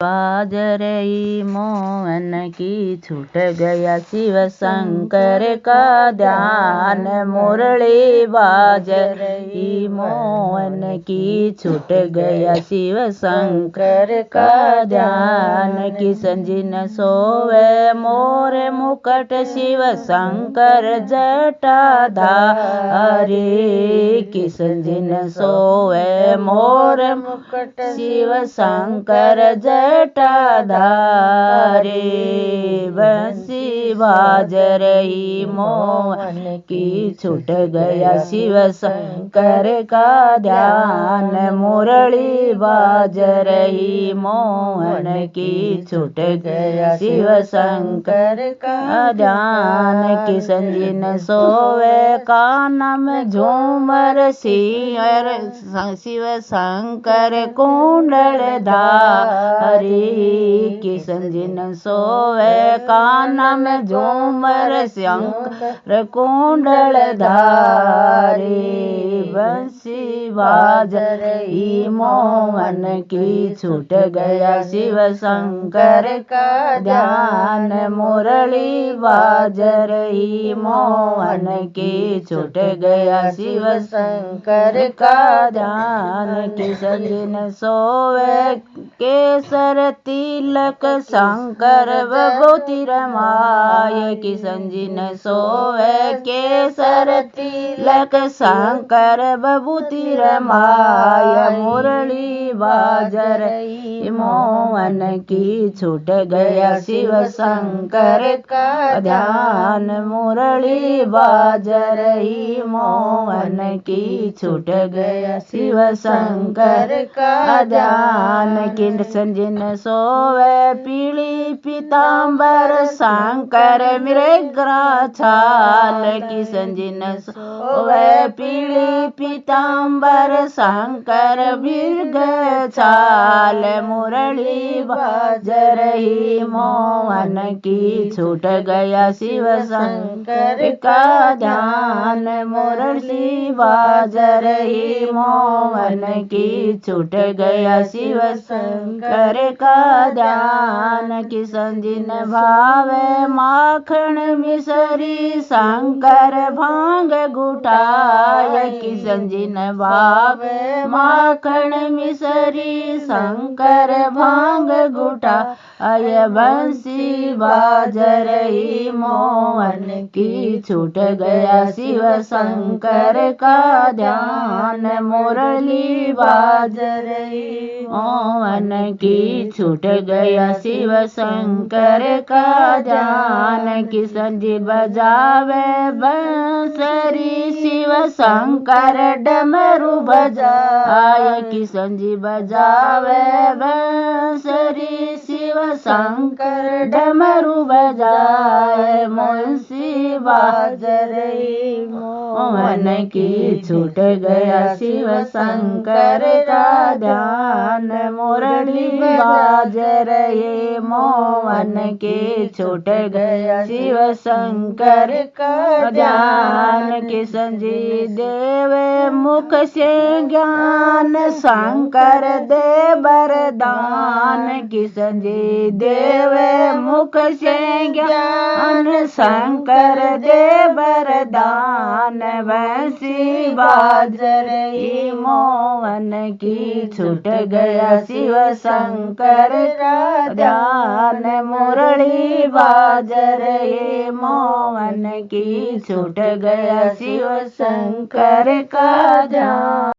बाज रही मोहन की छूट गया शिव शंकर का ध्यान। मुरली बाज रही मोहन की छूट गया शिव शंकर का ध्यान। किशन जी न सोवे मोर मुकुट शिव शंकर जटाधारी। किशन जी न सोवे मोर मुकुट शिव शंकर जटाधारी। बंसी बाज रही मोहन की छूट गया शिव शंकर का ध्यान। मुरली बाज रही मोहन की छूट गया शिव शंकर का ध्यान। किशन जी न सोवे कानम झूमर शिव शंकर कुंडल धारी। किशन जी न सोवे कानम झूमर शंकर कुंडल धारी। बंसी बाज रही मोहन की छूट गया शिव शंकर का ध्यान। मुरली बाज रही मोहन की छूट गया शिव शंकर का ध्यान। किशन जी न सोवे केसर तिलक शंकर विभूति रमाय। किशन जी न सोवे केसर तिलक शंकर विभूति रमाय। मुरली बाज रही मोहन की छूट गया शिव शंकर का ध्यान। मुरली बाज रही मोहन की छूट गया शिव शंकर का ध्यान। किशन जी न सोवे पीली पीताम्बर शंकर मृग छाल। किशन जी न सोवे पीली पीताम्बर शंकर मृग छाल। मुरली बाज रही मोहन की छूट गया शिव शंकर का ध्यान। मुरली बाज रही मोहन की छूट गया शिव शंकर का ध्यान। किशन जी न भावे माखन मिसरी शंकर भांग गुटाय। किशन जी न भावे माखन मिसरी शंकर भांग गुटाय। बंसी बाज रही मोहन की छूट गया शिव शंकर का ध्यान। मुरली बाज रही मोहन की छूट गया शिव शंकर का ध्यान। किशन जी बजावे बंसरी शिव शंकर डमरू बजाय। किशन जी बजावे बंसरी शिव शंकर डमरू बजाय। मुंशी बाज रही मोहन की छूट गया शिव शंकर का ध्यान। मुरली बाज रही मोहन की छूट गया शिव शंकर का ध्यान। किशन जी देवे मुख से ज्ञान शंकर दे वरदान। किशन जी देवे मुख से ज्ञान शंकर दे वरदान। बंसी बाज रही मोहन की छूट गया शिव शंकर का ध्यान। मुरली बाज रही मोहन की छूट गया शिव शंकर का ध्यान।